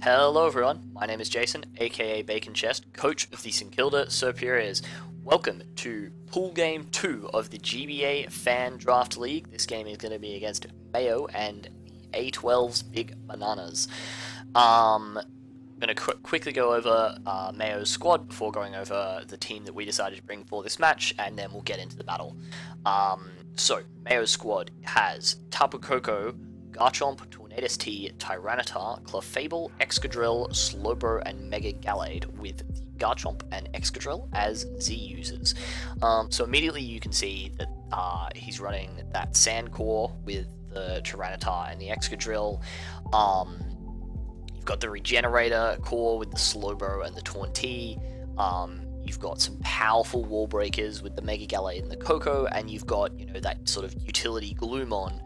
Hello everyone, my name is Jason, aka Bacon Chest, coach of the Kilda Serperiors. Welcome to pool game 2 of the GBA Fan Draft League. This game is going to be against Mayo and the a12's Big Bananas. I'm going to quickly go over Mayo's squad before going over the team that we decided to bring for this match, and then we'll get into the battle. So, Mayo's squad has Tapu Koko, Garchomp, Tornadus-T, Tyranitar, Clefable, Excadrill, Slowbro, and Mega Gallade, with the Garchomp and Excadrill as Z users. So immediately you can see that he's running that Sand Core with the Tyranitar and the Excadrill. You've got the Regenerator Core with the Slowbro and the Torn-T. You've got some powerful wall breakers with the Mega Gallade and the Koko, and you've got, you know, that sort of utility Gloomon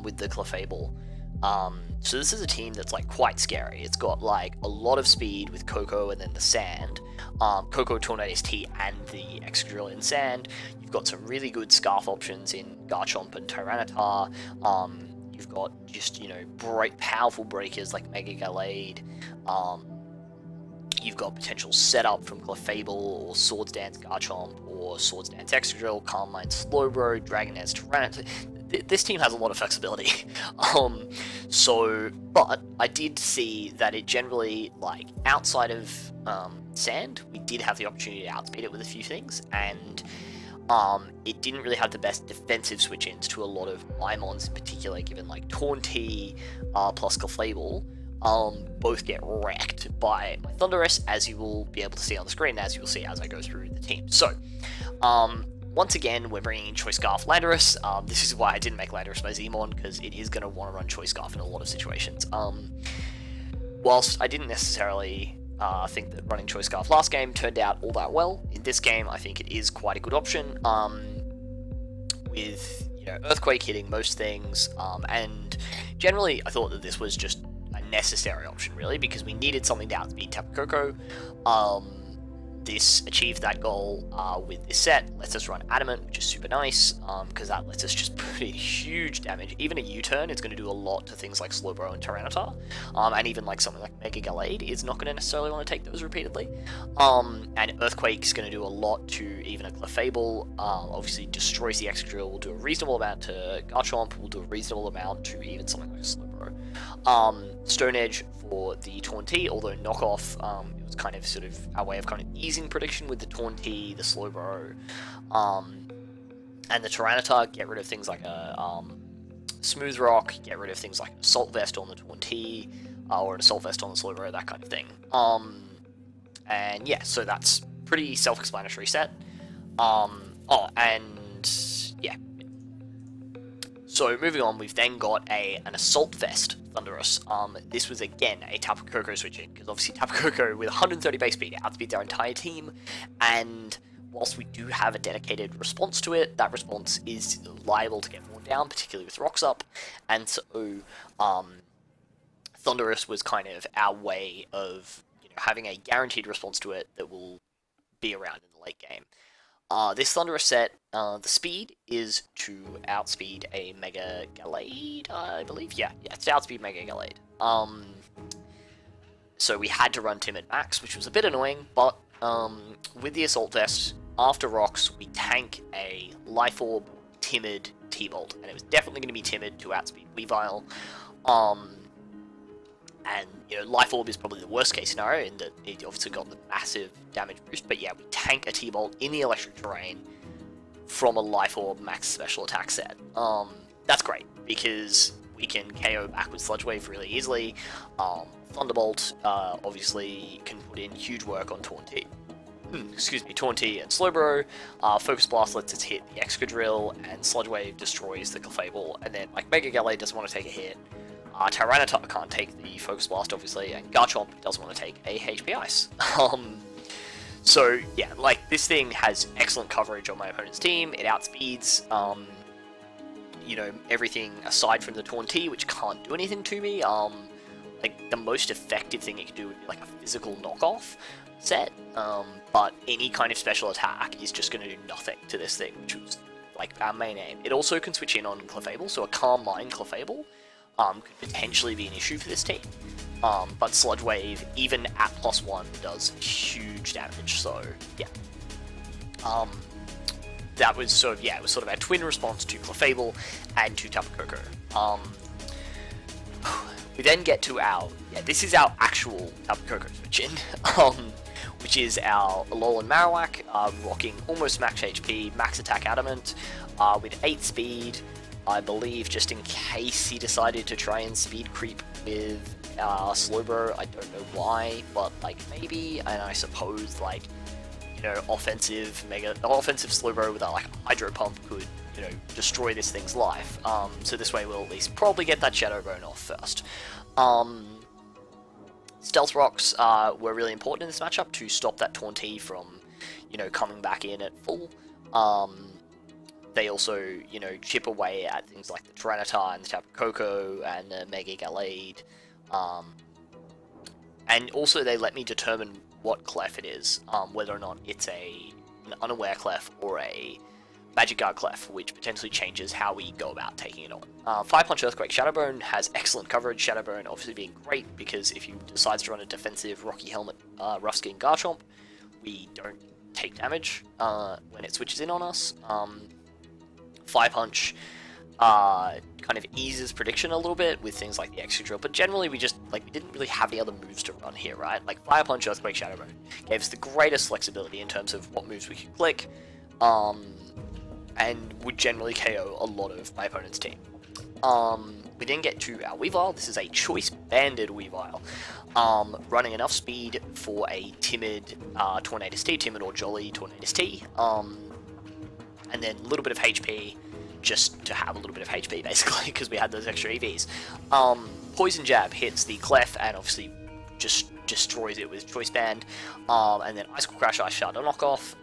with the Clefable. So this is a team that's like quite scary. It's got like a lot of speed with Koko and then the Sand, Koko, Tornadus-T, and the Excadrill in Sand. You've got some really good Scarf options in Garchomp and Tyranitar. You've got just, you know, powerful breakers like Mega Gallade. You've got potential setup from Clefable or Swords Dance Garchomp or Swords Dance Excadrill, Calm Mind Slowbro, Dragon Dance Tyranitar. This team has a lot of flexibility. But I did see that it generally, like, outside of Sand, we did have the opportunity to outspeed it with a few things, and it didn't really have the best defensive switch-ins to a lot of Mimons in particular, given like Torn-T plus Clefable both get wrecked by my Thundurus, as you will be able to see on the screen, as you will see as I go through the team. So, once again, we're bringing in Choice Scarf Landorus. This is why I didn't make Landorus my Zmon, because it is going to want to run Choice Scarf in a lot of situations. Whilst I didn't necessarily think that running Choice Scarf last game turned out all that well, in this game I think it is quite a good option, with, you know, Earthquake hitting most things, and generally I thought that this was just a necessary option, really, because we needed something to outspeed Tapu Koko. This achieved that goal with this set. Lets us run Adamant, which is super nice, because that lets us just put in huge damage. Even a U-turn is going to do a lot to things like Slowbro and Tyranitar, and even like something like Mega Gallade is not going to necessarily want to take those repeatedly. And Earthquake is going to do a lot to even a Clefable. Obviously destroys the Excadrill, will do a reasonable amount to Garchomp, will do a reasonable amount to even something like Slowbro. Stone Edge for the Torn-T, although knockoff, it was kind of sort of our way of kind of easing prediction with the Torn-T, the Slowbro, and the Tyranitar. Get rid of things like a Smooth Rock, get rid of things like an Assault Vest on the Torn-T, or an Assault Vest on the Slowbro, that kind of thing. And yeah, so that's pretty self-explanatory set. So moving on, we've then got an Assault Vest Thundurus. This was again a Tapu Koko switch in, because obviously Tapu Koko with 130 base speed outspeeds our entire team, and whilst we do have a dedicated response to it, that response is liable to get worn down, particularly with rocks up, and so Thundurus was kind of our way of, you know, having a guaranteed response to it that will be around in the late game. This Thundurus set, the speed is to outspeed a Mega Gallade, I believe. Yeah, it's to outspeed Mega Gallade. So we had to run Timid Max, which was a bit annoying, but with the Assault Vest, after rocks, we tank a Life Orb, Timid, T-Bolt, and it was definitely going to be Timid to outspeed Weavile. And, you know, Life Orb is probably the worst case scenario, in that it obviously got the massive damage boost, but yeah, we tank a T-Bolt in the electric terrain from a Life Orb max special attack set. That's great, because we can KO back with Sludge Wave really easily. Thunderbolt, obviously, can put in huge work on Torn-T. Torn-T and Slowbro. Focus Blast lets us hit the Excadrill, and Sludge Wave destroys the Clefable, and then, like, Mega Gallade doesn't want to take a hit. Tyranitar can't take the Focus Blast, obviously, and Garchomp doesn't want to take a HP Ice. So, yeah, like, this thing has excellent coverage on my opponent's team. It outspeeds, you know, everything aside from the Torn-T, which can't do anything to me. Like, the most effective thing it can do would be, like, a physical knockoff set, but any kind of special attack is just going to do nothing to this thing, which was, like, our main aim. It also can switch in on Clefable, so a Calm Mind Clefable could potentially be an issue for this team. but Sludge Wave, even at +1, does huge damage, so yeah. That was sort of, yeah, it was sort of our twin response to Clefable and to Tapu Koko. We then get to our, yeah, this is our actual Tapu Koko switch in, which is our Alolan Marowak, rocking almost max HP, max attack adamant, with 8 speed, I believe, just in case he decided to try and speed creep with Slowbro. I don't know why, but like maybe, and I suppose like, you know, offensive Slowbro with a like Hydro Pump could, you know, destroy this thing's life. So this way we'll at least probably get that Shadow Bone off first. Stealth Rocks were really important in this matchup to stop that Taunty from, you know, coming back in at full. They also, you know, chip away at things like the Tyranitar and the Tapu Koko and the Mega Gallade. And also they let me determine what Clef it is, whether or not it's an Unaware Clef or a Magic Guard Clef, which potentially changes how we go about taking it on. 5-punch Earthquake Shadowbone has excellent coverage, Shadowbone obviously being great, because if you decide to run a defensive Rocky Helmet Rough Skin Garchomp, we don't take damage when it switches in on us. 5-punch kind of eases prediction a little bit with things like the Excadrill, but generally we didn't really have any other moves to run here, right? Like 5-punch Earthquake Shadowbone gave us the greatest flexibility in terms of what moves we could click, and would generally KO a lot of my opponent's team. We then get to our Weavile. This is a choice banded Weavile, running enough speed for a timid Tornadus T, timid or jolly Tornadus T, and then a little bit of HP, just to have a little bit of HP basically, because we had those extra EVs. Poison Jab hits the Clef and obviously just destroys it with Choice Band, and then Icicle Crash, Ice Shard, a knockoff.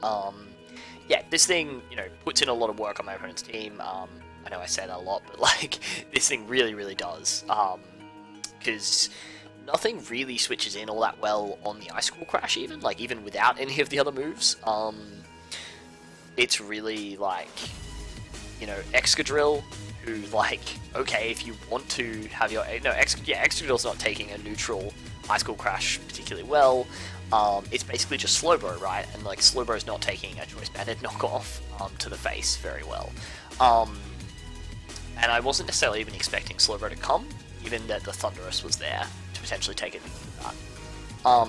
Yeah, this thing, you know, puts in a lot of work on my opponent's team. I know I say that a lot, but like, this thing really does. Because nothing really switches in all that well on the Icicle Crash even, like even without any of the other moves. It's really like, you know, Excadrill, who like, okay, if you want to have your, no, Excadrill's not taking a neutral Icicle Crash particularly well. It's basically just Slowbro, right? And like Slowbro's not taking a Choice Banded knockoff to the face very well. And I wasn't necessarily even expecting Slowbro to come, given that the Thundurus was there to potentially take advantage of that.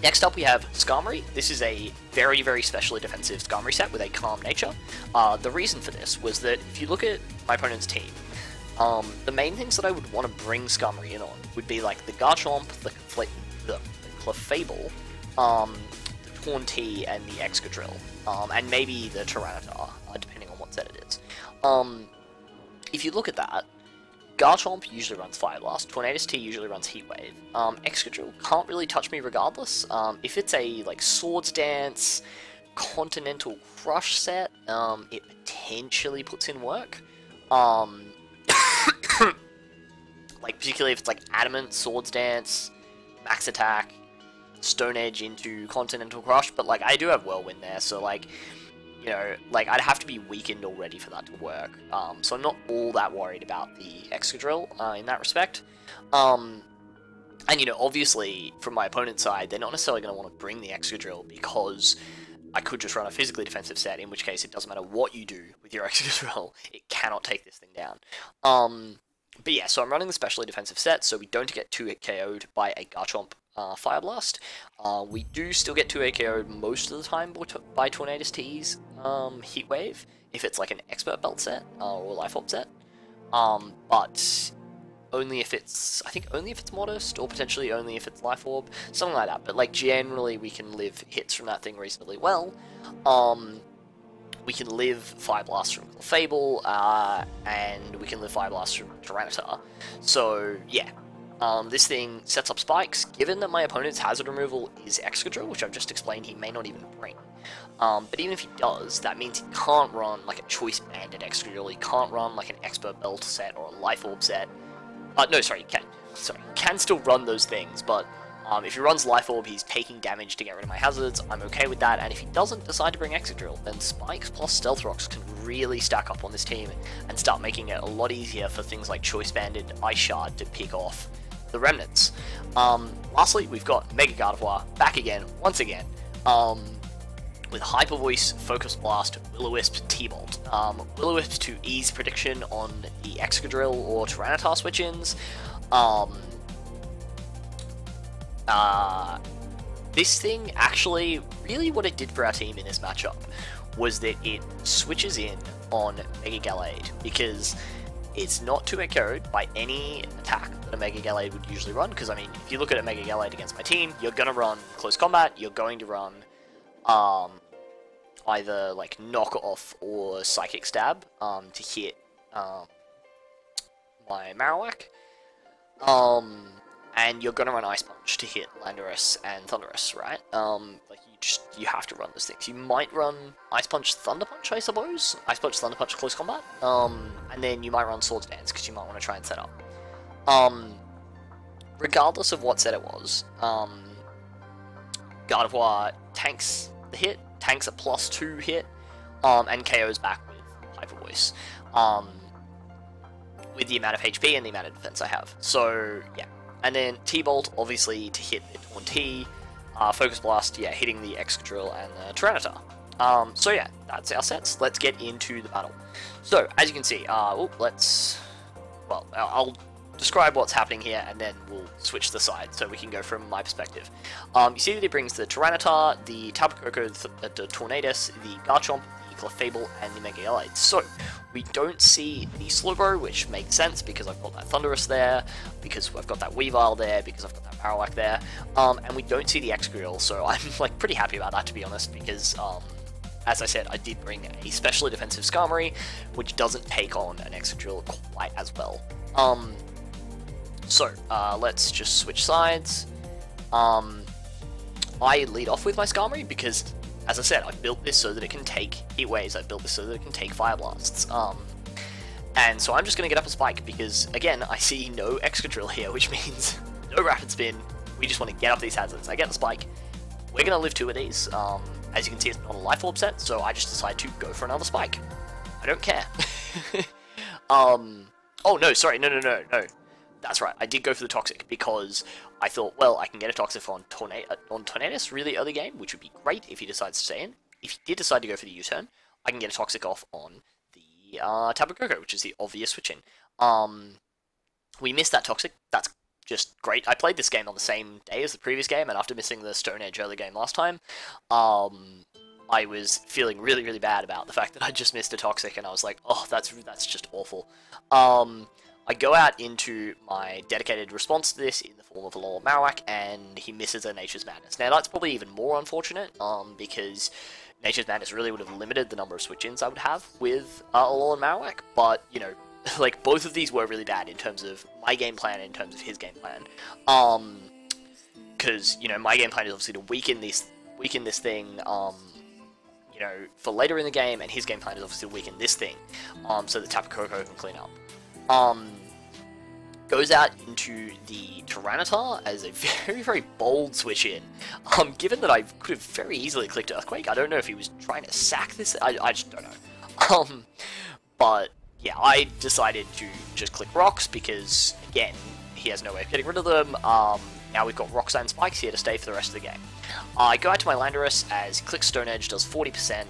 Next up we have Skarmory. This is a very specially defensive Skarmory set with a calm nature. The reason for this was that if you look at my opponent's team, the main things that I would want to bring Skarmory in on would be like the Garchomp, the Clefable, the Taunty, and the Excadrill, and maybe the Tyranitar, depending on what set it is. If you look at that, Garchomp usually runs Fire Blast, Tornadus T usually runs Heat Wave, Excadrill can't really touch me regardless. If it's a like Swords Dance, Continental Crush set, it potentially puts in work. Like particularly if it's like Adamant, Swords Dance, Max Attack, Stone Edge into Continental Crush, but like I do have Whirlwind there, so like, you know, like I'd have to be weakened already for that to work. So I'm not all that worried about the Excadrill in that respect. And you know, obviously from my opponent's side, they're not necessarily going to want to bring the Excadrill because I could just run a physically defensive set, in which case it doesn't matter what you do with your Excadrill, it cannot take this thing down. But yeah, so I'm running the specially defensive set, so we don't get 2-hit KO'd by a Garchomp Fire Blast. We do still get 2-hit KO'd most of the time by Tornadus T's Heat Wave, if it's like an Expert Belt set or a Life Orb set. But only if it's, I think only if it's Modest, or potentially only if it's Life Orb, something like that. But like generally we can live hits from that thing reasonably well. We can live Fire Blast from Clefable, and we can live Fire Blast from Tyranitar. So yeah, this thing sets up spikes. Given that my opponent's hazard removal is Excadrill, which I've just explained he may not even bring. But even if he does, that means he can't run like a Choice Banded Excadrill, he can't run like an Expert Belt set or a Life Orb set. No, sorry, he can. Sorry, he can still run those things, but if he runs Life Orb, he's taking damage to get rid of my hazards. I'm okay with that, and if he doesn't decide to bring Excadrill, then Spikes plus Stealth Rocks can really stack up on this team and start making it a lot easier for things like Choice Banded Ice Shard to pick off the Remnants. Lastly, we've got Mega Gardevoir back again, once again, with Hyper Voice, Focus Blast, Will-O-Wisp, T-Bolt. Will-O-Wisp to ease prediction on the Excadrill or Tyranitar switch-ins. This thing, actually, really what it did for our team in this matchup was that it switches in on Mega Gallade, because it's not 2 KO'd by any attack that a Mega Gallade would usually run, because, I mean, if you look at a Mega Gallade against my team, you're going to run Close Combat, you're going to run either, like, Knock Off or Psychic Stab to hit my Marowak. And you're gonna run Ice Punch to hit Landorus and Thundurus, right? Like, you have to run those things. You might run Ice Punch, Thunder Punch, I suppose? Ice Punch, Thunder Punch, Close Combat. And then you might run Swords Dance, because you might want to try and set up. Regardless of what set it was, Gardevoir tanks the hit, tanks a +2 hit, and KOs back with Hyper Voice. With the amount of HP and the amount of defense I have. So, yeah. And then T-Bolt, obviously, to hit the Taunt-T. Focus Blast, yeah, hitting the Excadrill and the Tyranitar. So yeah, that's our sets. Let's get into the battle. So, as you can see, I'll describe what's happening here, and then we'll switch the side, so we can go from my perspective. You see that it brings the Tyranitar, the Tapu Koko, the Tornadus, the Garchomp, the Clefable, and the Mega Gallade. So, we don't see the Slowbro, which makes sense because I've got that Thundurus there, because I've got that Weavile there, because I've got that Marowak there, and we don't see the Excadrill, so I'm like pretty happy about that, to be honest, because as I said, I did bring a specially defensive Skarmory, which doesn't take on an Excadrill quite as well. Let's just switch sides. I lead off with my Skarmory because, as I said, I built this so that it can take Heat Waves, I built this so that it can take Fire Blasts. And so I'm just going to get up a Spike because, again, I see no Excadrill here, which means no Rapid Spin. We just want to get up these hazards. I get the Spike. We're going to live 2 of these. As you can see, it's not a Life Orb set, so I just decide to go for another Spike. I don't care. Oh, no, sorry, no. That's right, I did go for the Toxic because I thought, well, I can get a Toxic on Tornadus really early game, which would be great if he decides to stay in. If he did decide to go for the U-turn, I can get a Toxic off on the Tapu Koko, which is the obvious switch-in. We missed that Toxic, that's just great. I played this game on the same day as the previous game, and after missing the Stone Edge early game last time, I was feeling really, really bad about the fact that I just missed a Toxic, and I was like, oh, that's just awful. I go out into my dedicated response to this in the form of a Alolan Marowak, and he misses a Nature's Madness. Now, that's probably even more unfortunate, because Nature's Madness really would have limited the number of switch-ins I would have with Alolan Marowak, but, you know, like, both of these were really bad in terms of my game plan and in terms of his game plan. Because, you know, my game plan is obviously to weaken this thing, you know, for later in the game, and his game plan is obviously to weaken this thing, so that Tapu Koko can clean up. Goes out into the Tyranitar as a very, very bold switch-in. Given that I could have very easily clicked Earthquake, I don't know if he was trying to sack this, I just don't know. But, yeah, I decided to just click Rocks because, again, he has no way of getting rid of them. Now we've got Rocks and Spikes here to stay for the rest of the game. I go out to my Landorus as Click Stone Edge does 40%.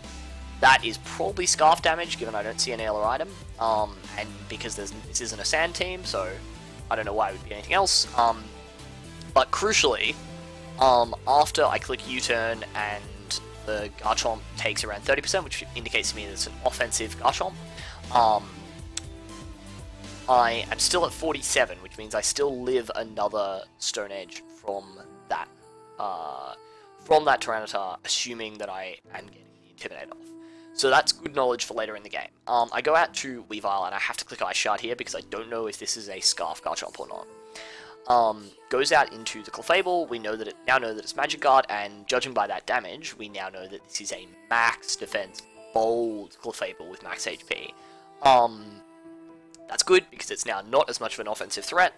That is probably Scarf damage, given I don't see any other item, and because this isn't a Sand team, so I don't know why it would be anything else. But crucially, after I click U-turn and the Garchomp takes around 30%, which indicates to me that it's an offensive Garchomp, I am still at 47, which means I still live another Stone Edge from that Tyranitar, assuming that I am getting the Intimidate off. So that's good knowledge for later in the game. I go out to Weavile, and I have to click Ice Shard here because I don't know if this is a Scarf Garchomp or not. Goes out into the Clefable, we now know that it's Magic Guard, and judging by that damage, we now know that this is a max defense, bold Clefable with max HP. That's good, because it's now not as much of an offensive threat,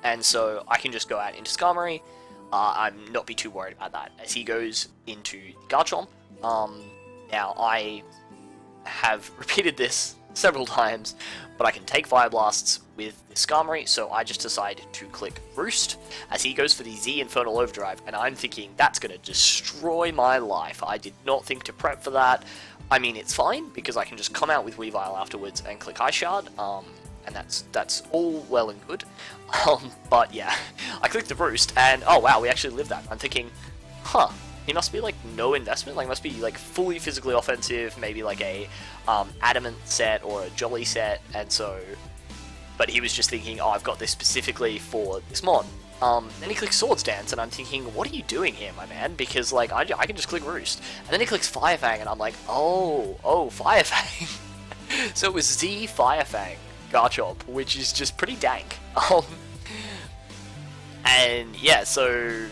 and so I can just go out into Skarmory. I'm not be too worried about that, as he goes into Garchomp. Now, I have repeated this several times, but I can take Fire Blasts with the Skarmory, so I just decide to click Roost as he goes for the Z Infernal Overdrive, and I'm thinking that's going to destroy my life. I did not think to prep for that. I mean, it's fine, because I can just come out with Weavile afterwards and click Ice Shard, and that's all well and good. But yeah, I clicked the Roost, and oh wow, we actually lived that. I'm thinking, huh, he must be like no investment, like must be like fully physically offensive, maybe like a Adamant set or a Jolly set, and so, but he was just thinking, oh, I've got this specifically for this mod. Then he clicks Swords Dance, and I'm thinking, what are you doing here, my man? Because like I can just click Roost, and then he clicks Fire Fang, and I'm like, oh, Fire Fang. So it was Z Fire Fang Garchomp, which is just pretty dank. And yeah, so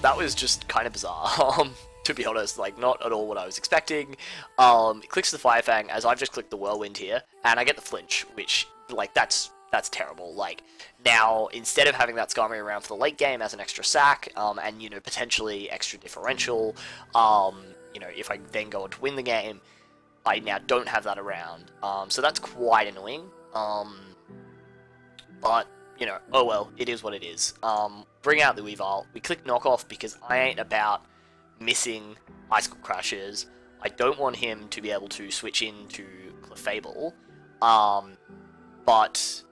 that was just kind of bizarre. To be honest, like not at all what I was expecting. It clicks the Fire Fang as I've just clicked the Whirlwind here, and I get the flinch, which like that's terrible. Like now, instead of having that Skarmory around for the late game as an extra sack, and you know potentially extra differential, you know if I then go on to win the game, I now don't have that around. So that's quite annoying. But you know, oh well, it is what it is. Bring out the Weavile. We click Knockoff because I ain't about missing Icicle Crashes. I don't want him to be able to switch into Clefable. But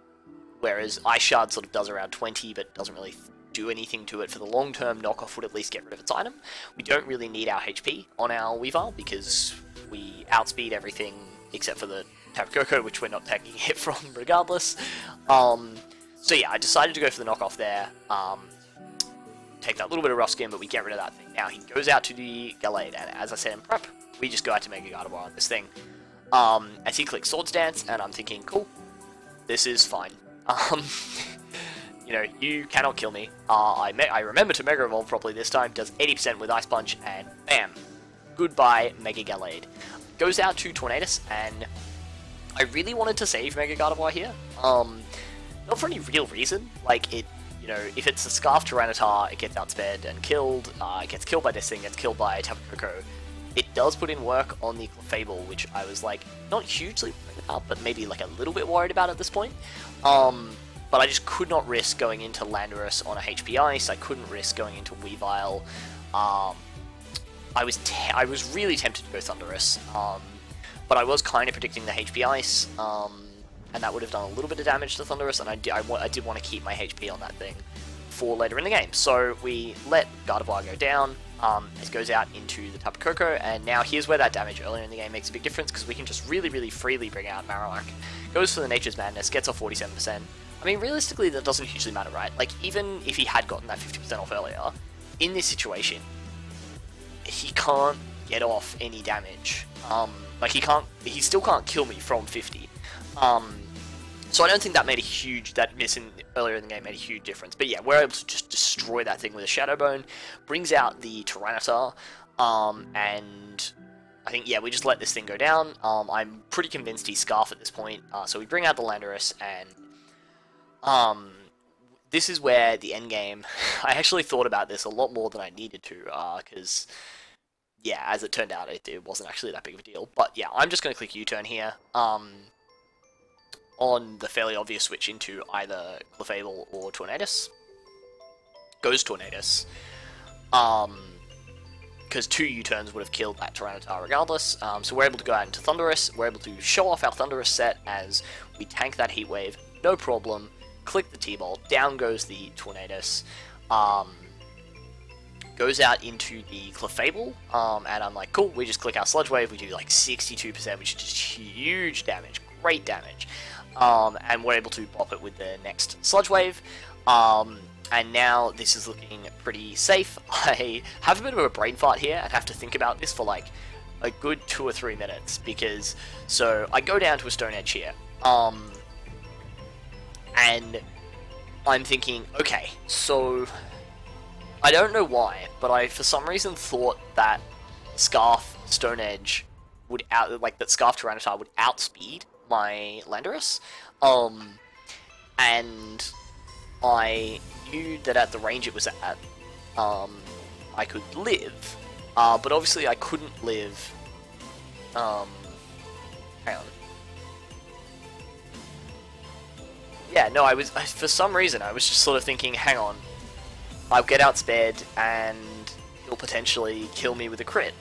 whereas Ice Shard sort of does around 20, but doesn't really do anything to it for the long term, Knockoff would at least get rid of its item. We don't really need our HP on our Weavile because we outspeed everything except for the Tapu Koko, which we're not taking a hit from regardless. So yeah, I decided to go for the Knockoff there. Take that little bit of rough skin, but we get rid of that thing. Now he goes out to the Gallade, and as I said in prep, we just go out to Mega Gardevoir on this thing. As he clicks Swords Dance, and I'm thinking, cool, this is fine. You know, you cannot kill me. I remember to Mega Evolve properly this time, does 80% with Ice Punch, and bam, goodbye Mega Gallade. Goes out to Tornadus, and I really wanted to save Mega Gardevoir here. Not for any real reason, like it, you know, if it's a Scarf Tyranitar, it gets outsped and killed, it gets killed by this thing, gets killed by Tapu Koko. It does put in work on the Clefable, which I was like, not hugely worried about, but maybe like a little bit worried about at this point. But I just could not risk going into Landorus on a HP Ice, I couldn't risk going into Weavile. I was really tempted to go Thundurus, but I was kind of predicting the HP Ice, and that would have done a little bit of damage to Thundurus, and I did want to keep my HP on that thing for later in the game. So we let Gardevoir go down, it goes out into the Tapu Koko, and now here's where that damage earlier in the game makes a big difference, because we can just really freely bring out Marowak. Goes for the Nature's Madness, gets off 47%. I mean, realistically, that doesn't hugely matter, right? Like, even if he had gotten that 50% off earlier, in this situation, he can't get off any damage. Like, he still can't kill me from 50. So I don't think that made a huge, that miss earlier in the game made a huge difference. But yeah, we're able to just destroy that thing with a Shadow Bone, brings out the Tyranitar, and I think, yeah, we just let this thing go down. I'm pretty convinced he's Scarf at this point, so we bring out the Landorus, and this is where the end game, I actually thought about this a lot more than I needed to, because, yeah, as it turned out, it wasn't actually that big of a deal. But yeah, I'm just going to click U-turn here, on the fairly obvious switch into either Clefable or Tornadus. Goes Tornadus. Because 2 U-turns would have killed that Tyranitar regardless. So we're able to go out into Thundurus. We're able to show off our Thundurus set as we tank that Heat Wave, no problem. Click the T-Bolt, down goes the Tornadus. Goes out into the Clefable, and I'm like, cool, we just click our Sludge Wave, we do like 62%, which is just huge damage, great damage. And we're able to bop it with the next Sludge Wave, and now this is looking pretty safe. I have a bit of a brain fart here and have to think about this for like a good 2 or 3 minutes, because, so I go down to a Stone Edge here, and I'm thinking, okay, so I don't know why, but I for some reason thought that Scarf Stone Edge would that Scarf Tyranitar would outspeed my Landorus, and I knew that at the range it was at, I could live, but obviously I couldn't live, hang on, yeah, no, for some reason, I was just sort of thinking, hang on, I'll get outspared and he'll potentially kill me with a crit.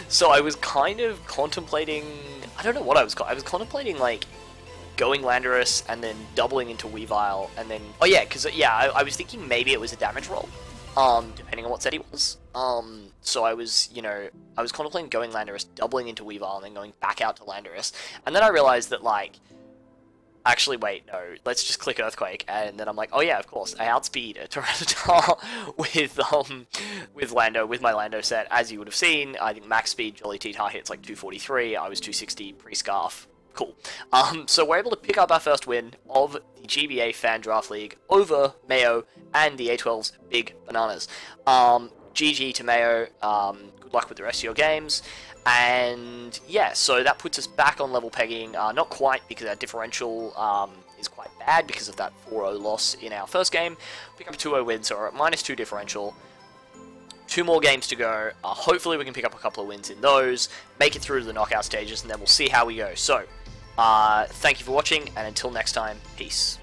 So I was kind of contemplating, I don't know what I was contemplating, like, going Landorus and then doubling into Weavile and then, oh yeah, because, yeah, I was thinking maybe it was a damage roll, depending on what set he was. So I was, you know, I was contemplating going Landorus, doubling into Weavile, and then going back out to Landorus, and then I realized that, like, actually, wait, no, let's just click Earthquake, and then I'm like, oh yeah, of course, I outspeed a Tyranitar with my Lando set, as you would have seen. I think max speed Jolly T-Tar hits like 243, I was 260 pre-Scarf, cool. So we're able to pick up our first win of the GBA Fan Draft League over Mayo and the a12's Big Bananas. GG to Mayo, good luck with the rest of your games. And yeah, so that puts us back on level pegging, not quite because our differential is quite bad because of that 4-0 loss in our first game. Pick up a 2-0 win, so we're at -2 differential. 2 more games to go. Hopefully we can pick up a couple of wins in those, make it through to the knockout stages, and then we'll see how we go. So, thank you for watching, and until next time, peace.